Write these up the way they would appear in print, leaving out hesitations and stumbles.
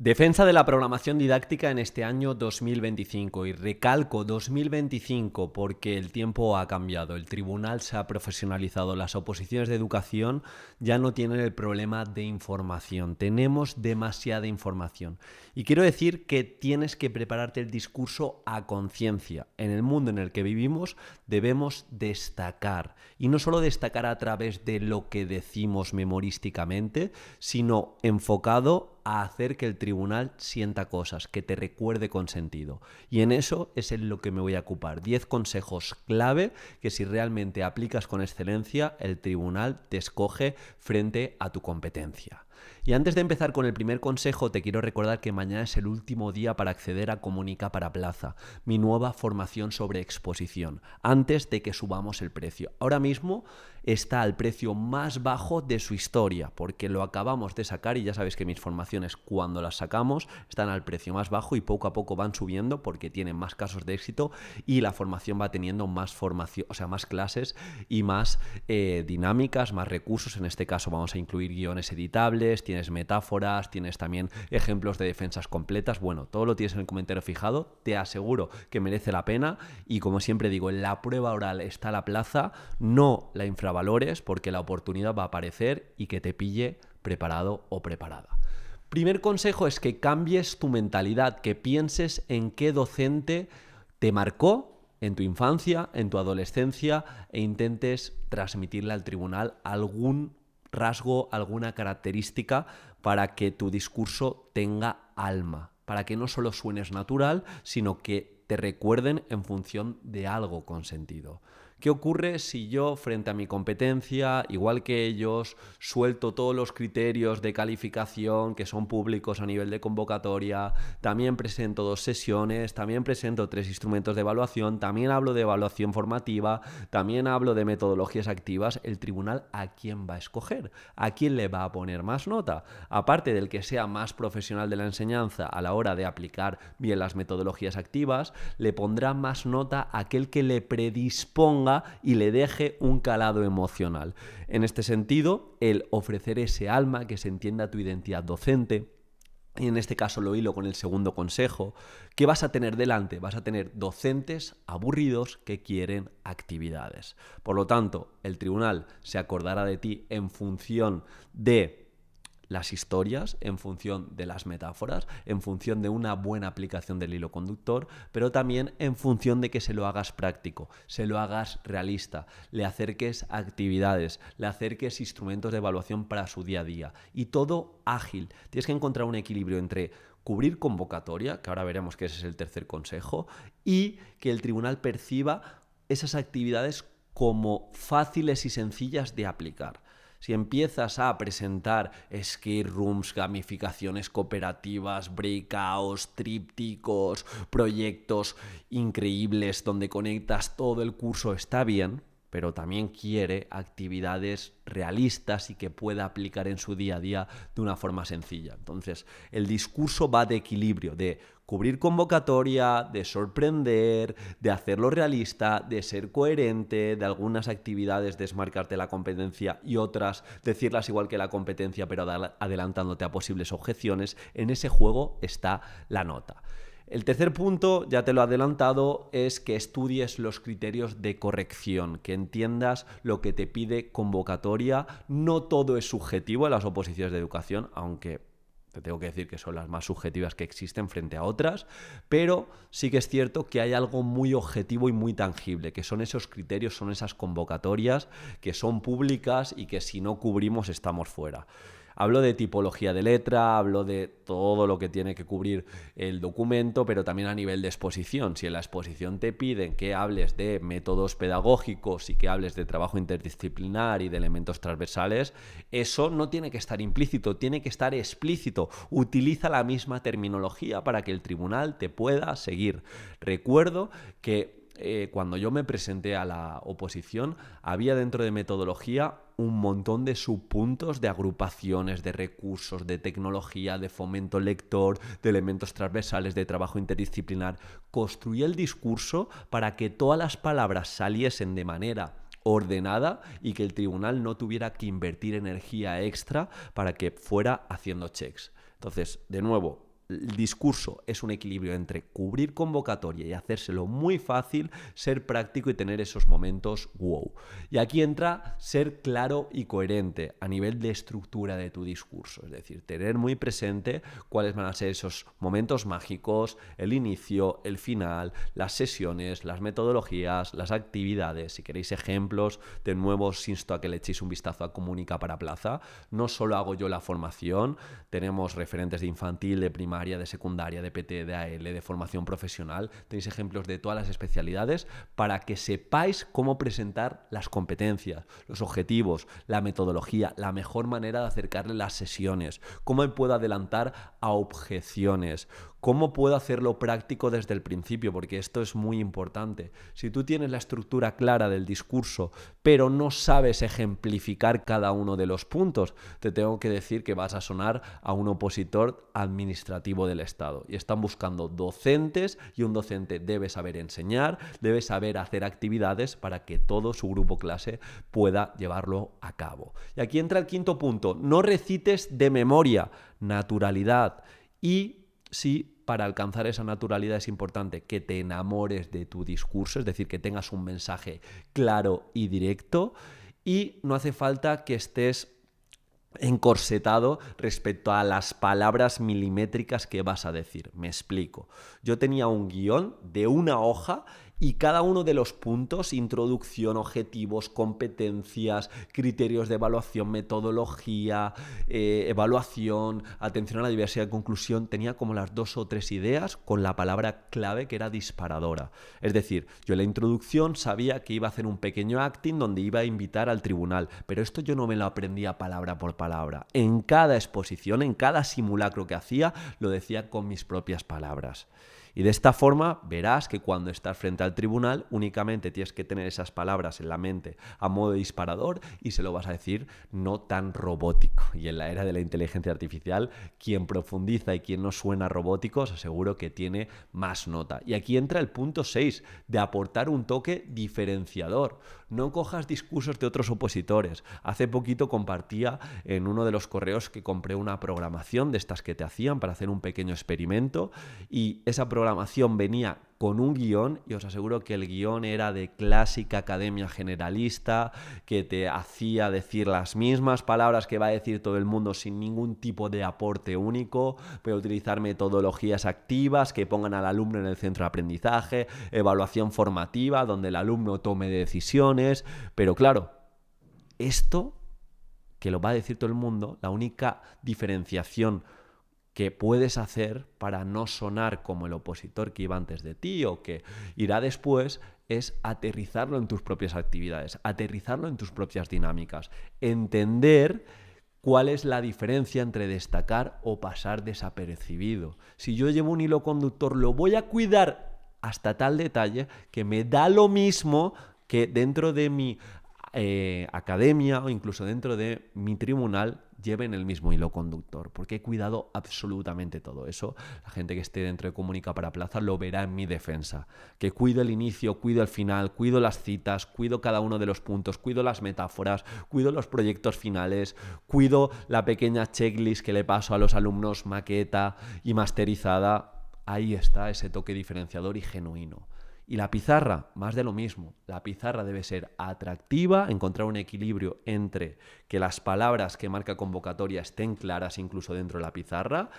Defensa de la programación didáctica en este año 2025 y recalco 2025 porque el tiempo ha cambiado, el tribunal se ha profesionalizado, las oposiciones de educación ya no tienen el problema de información, tenemos demasiada información y quiero decir que tienes que prepararte el discurso a conciencia. En el mundo en el que vivimos debemos destacar y no solo destacar a través de lo que decimos memorísticamente, sino enfocado a hacer que el tribunal sienta cosas, que te recuerde con sentido. Y en eso es en lo que me voy a ocupar. 10 consejos clave que si realmente aplicas con excelencia, el tribunal te escoge frente a tu competencia. Y antes de empezar con el primer consejo, te quiero recordar que mañana es el último día para acceder a Comunica para Plaza, mi nueva formación sobre exposición, antes de que subamos el precio. Ahora mismo está al precio más bajo de su historia, porque lo acabamos de sacar y ya sabéis que mis formaciones cuando las sacamos están al precio más bajo y poco a poco van subiendo porque tienen más casos de éxito y la formación va teniendo más formación, o sea, más clases y más dinámicas, más recursos. En este caso vamos a incluir guiones editables, tienes metáforas, tienes también ejemplos de defensas completas. Bueno, todo lo tienes en el comentario fijado, te aseguro que merece la pena y como siempre digo, en la prueba oral está la plaza, no la infravalores porque la oportunidad va a aparecer y que te pille preparado o preparada. Primer consejo es que cambies tu mentalidad, que pienses en qué docente te marcó en tu infancia, en tu adolescencia e intentes transmitirle al tribunal algún rasgo, alguna característica para que tu discurso tenga alma, para que no solo suenes natural, sino que te recuerden en función de algo con sentido. ¿Qué ocurre si yo, frente a mi competencia, igual que ellos, suelto todos los criterios de calificación que son públicos a nivel de convocatoria, también presento 2 sesiones, también presento 3 instrumentos de evaluación, también hablo de evaluación formativa, también hablo de metodologías activas? El tribunal, ¿a quién va a escoger? ¿A quién le va a poner más nota? Aparte del que sea más profesional de la enseñanza a la hora de aplicar bien las metodologías activas, le pondrá más nota a aquel que le predisponga y le deje un calado emocional. En este sentido, el ofrecer ese alma, que se entienda tu identidad docente, y en este caso lo hilo con el segundo consejo, ¿qué vas a tener delante? Vas a tener docentes aburridos que quieren actividades. Por lo tanto, el tribunal se acordará de ti en función de las historias, en función de las metáforas, en función de una buena aplicación del hilo conductor, pero también en función de que se lo hagas práctico, se lo hagas realista, le acerques actividades, le acerques instrumentos de evaluación para su día a día y todo ágil. Tienes que encontrar un equilibrio entre cubrir convocatoria, que ahora veremos que ese es el tercer consejo, y que el tribunal perciba esas actividades como fáciles y sencillas de aplicar. Si empiezas a presentar escape rooms, gamificaciones cooperativas, breakouts, trípticos, proyectos increíbles donde conectas todo el curso, está bien, pero también quiere actividades realistas y que pueda aplicar en su día a día de una forma sencilla. Entonces, el discurso va de equilibrio, de cubrir convocatoria, de sorprender, de hacerlo realista, de ser coherente, de algunas actividades desmarcarte la competencia y otras decirlas igual que la competencia, pero adelantándote a posibles objeciones. En ese juego está la nota. El tercer punto, ya te lo he adelantado, es que estudies los criterios de corrección, que entiendas lo que te pide convocatoria. No todo es subjetivo en las oposiciones de educación, aunque te tengo que decir que son las más subjetivas que existen frente a otras, pero sí que es cierto que hay algo muy objetivo y muy tangible, que son esos criterios, son esas convocatorias que son públicas y que si no cubrimos estamos fuera. Hablo de tipología de letra, hablo de todo lo que tiene que cubrir el documento, pero también a nivel de exposición. Si en la exposición te piden que hables de métodos pedagógicos y que hables de trabajo interdisciplinar y de elementos transversales, eso no tiene que estar implícito, tiene que estar explícito. Utiliza la misma terminología para que el tribunal te pueda seguir. Recuerdo que cuando yo me presenté a la oposición, había dentro de metodología un montón de subpuntos de agrupaciones, de recursos, de tecnología, de fomento lector, de elementos transversales, de trabajo interdisciplinar. Construí el discurso para que todas las palabras saliesen de manera ordenada y que el tribunal no tuviera que invertir energía extra para que fuera haciendo checks. Entonces, de nuevo, el discurso es un equilibrio entre cubrir convocatoria y hacérselo muy fácil, ser práctico y tener esos momentos wow. Y aquí entra ser claro y coherente a nivel de estructura de tu discurso, es decir, tener muy presente cuáles van a ser esos momentos mágicos, el inicio, el final, las sesiones, las metodologías, las actividades. Si queréis ejemplos, de nuevo os insto a que le echéis un vistazo a Comunica para Plaza. No solo hago yo la formación, tenemos referentes de infantil, de primaria, de secundaria, de PT, de AL, de formación profesional. Tenéis ejemplos de todas las especialidades para que sepáis cómo presentar las competencias, los objetivos, la metodología, la mejor manera de acercarle las sesiones, cómo me puedo adelantar a objeciones, cómo puedo hacerlo práctico desde el principio, porque esto es muy importante. Si tú tienes la estructura clara del discurso, pero no sabes ejemplificar cada uno de los puntos, te tengo que decir que vas a sonar a un opositor administrativo del Estado. Y están buscando docentes, y un docente debe saber enseñar, debe saber hacer actividades para que todo su grupo clase pueda llevarlo a cabo. Y aquí entra el quinto punto: no recites de memoria, naturalidad. Y sí, para alcanzar esa naturalidad es importante que te enamores de tu discurso, es decir, que tengas un mensaje claro y directo, y no hace falta que estés encorsetado respecto a las palabras milimétricas que vas a decir. Me explico. Yo tenía un guión de una hoja y cada uno de los puntos, introducción, objetivos, competencias, criterios de evaluación, metodología, evaluación, atención a la diversidad de conclusión, tenía como las 2 o 3 ideas con la palabra clave que era disparadora. Es decir, yo en la introducción sabía que iba a hacer un pequeño acting donde iba a invitar al tribunal, pero esto yo no me lo aprendía palabra por palabra. En cada exposición, en cada simulacro que hacía, lo decía con mis propias palabras. Y de esta forma verás que cuando estás frente al tribunal únicamente tienes que tener esas palabras en la mente a modo de disparador y se lo vas a decir no tan robótico. Y en la era de la inteligencia artificial, quien profundiza y quien no suena robótico, os aseguro que tiene más nota. Y aquí entra el punto 6, de aportar un toque diferenciador. No cojas discursos de otros opositores. Hace poquito compartía en uno de los correos que compré una programación de estas que te hacían para hacer un pequeño experimento, y esa programación venía con un guión, y os aseguro que el guión era de clásica academia generalista, que te hacía decir las mismas palabras que va a decir todo el mundo sin ningún tipo de aporte único. Voy a utilizar metodologías activas que pongan al alumno en el centro de aprendizaje, evaluación formativa donde el alumno tome decisiones, pero claro, esto que lo va a decir todo el mundo, la única diferenciación que puedes hacer para no sonar como el opositor que iba antes de ti o que irá después es aterrizarlo en tus propias actividades, aterrizarlo en tus propias dinámicas, entender cuál es la diferencia entre destacar o pasar desapercibido. Si yo llevo un hilo conductor, lo voy a cuidar hasta tal detalle que me da lo mismo que dentro de mi academia o incluso dentro de mi tribunal lleven el mismo hilo conductor, porque he cuidado absolutamente todo eso. La gente que esté dentro de Comunica para Plaza lo verá en mi defensa, que cuido el inicio, cuido el final, cuido las citas, cuido cada uno de los puntos, cuido las metáforas, cuido los proyectos finales, cuido la pequeña checklist que le paso a los alumnos maqueta y masterizada. Ahí está ese toque diferenciador y genuino. Y la pizarra, más de lo mismo. La pizarra debe ser atractiva, encontrar un equilibrio entre que las palabras que marca convocatoria estén claras incluso dentro de la pizarra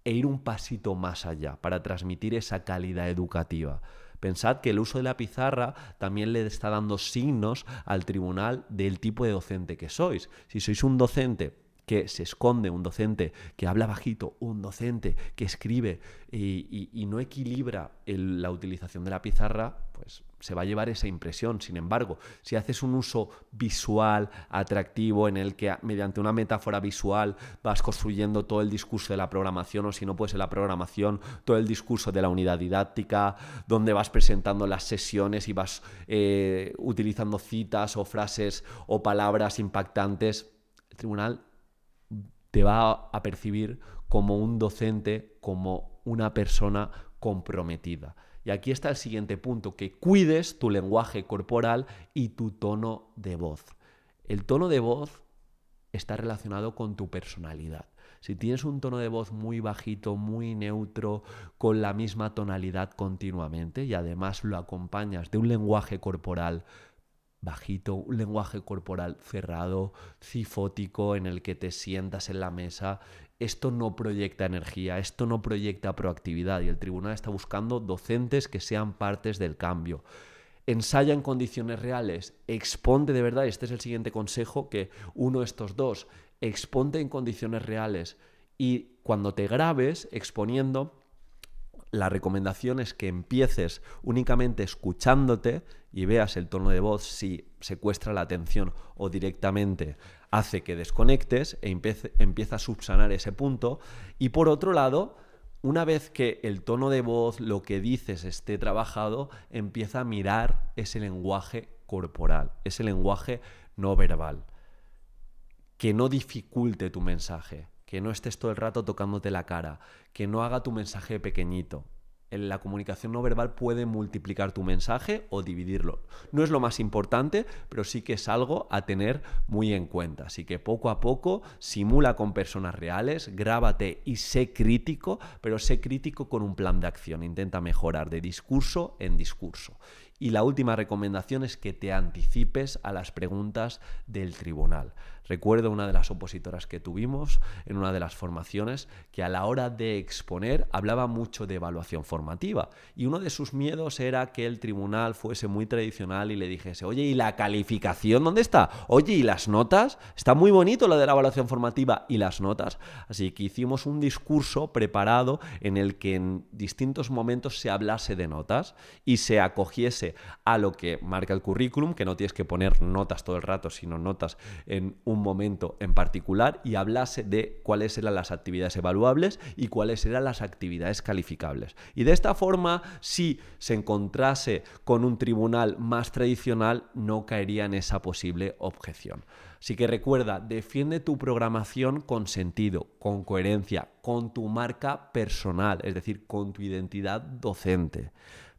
e ir un pasito más allá para transmitir esa calidad educativa. Pensad que el uso de la pizarra también le está dando signos al tribunal del tipo de docente que sois. Si sois un docente que se esconde, un docente que habla bajito, un docente que escribe y no equilibra la utilización de la pizarra, pues se va a llevar esa impresión. Sin embargo, si haces un uso visual, atractivo, en el que mediante una metáfora visual vas construyendo todo el discurso de la programación, o si no puede ser la programación, todo el discurso de la unidad didáctica, donde vas presentando las sesiones y vas utilizando citas o frases o palabras impactantes, el tribunal te va a percibir como un docente, como una persona comprometida. Y aquí está el siguiente punto, que cuides tu lenguaje corporal y tu tono de voz. El tono de voz está relacionado con tu personalidad. Si tienes un tono de voz muy bajito, muy neutro, con la misma tonalidad continuamente y además lo acompañas de un lenguaje corporal bajito, un lenguaje corporal cerrado, cifótico, en el que te sientas en la mesa, esto no proyecta energía, esto no proyecta proactividad y el tribunal está buscando docentes que sean partes del cambio. Ensaya en condiciones reales, exponte de verdad, este es el siguiente consejo, que uno de estos dos, exponte en condiciones reales y cuando te grabes exponiendo, la recomendación es que empieces únicamente escuchándote y veas el tono de voz si secuestra la atención o directamente hace que desconectes e empieza a subsanar ese punto. Y por otro lado, una vez que el tono de voz, lo que dices esté trabajado, empieza a mirar ese lenguaje corporal, ese lenguaje no verbal, que no dificulte tu mensaje, que no estés todo el rato tocándote la cara, que no haga tu mensaje pequeñito. La comunicación no verbal puede multiplicar tu mensaje o dividirlo. No es lo más importante, pero sí que es algo a tener muy en cuenta. Así que poco a poco simula con personas reales, grábate y sé crítico, pero sé crítico con un plan de acción. Intenta mejorar de discurso en discurso. Y la última recomendación es que te anticipes a las preguntas del tribunal. Recuerdo una de las opositoras que tuvimos en una de las formaciones que a la hora de exponer hablaba mucho de evaluación formativa y uno de sus miedos era que el tribunal fuese muy tradicional y le dijese: oye, ¿y la calificación dónde está? Oye, ¿y las notas? Está muy bonito lo de la evaluación formativa y las notas. Así que hicimos un discurso preparado en el que en distintos momentos se hablase de notas y se acogiese a lo que marca el currículum, que no tienes que poner notas todo el rato, sino notas en un momento en particular, y hablase de cuáles eran las actividades evaluables y cuáles eran las actividades calificables. Y de esta forma, si se encontrase con un tribunal más tradicional, no caería en esa posible objeción. Así que recuerda, defiende tu programación con sentido, con coherencia, con tu marca personal, es decir, con tu identidad docente.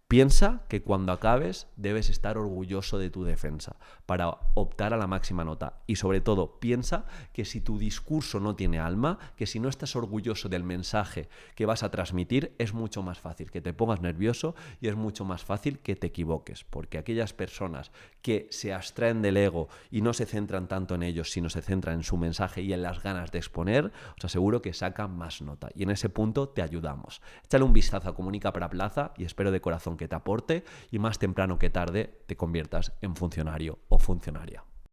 Piensa que cuando acabes debes estar orgulloso de tu defensa para optar a la máxima nota y sobre todo piensa que si tu discurso no tiene alma, que si no estás orgulloso del mensaje que vas a transmitir, es mucho más fácil que te pongas nervioso y es mucho más fácil que te equivoques, porque aquellas personas que se abstraen del ego y no se centran tanto en ellos, sino se centran en su mensaje y en las ganas de exponer, os aseguro que sacan más nota y en ese punto te ayudamos. Échale un vistazo a Comunica para Plaza y espero de corazón que te aporte y más temprano que tarde te conviertas en funcionario o funcionaria.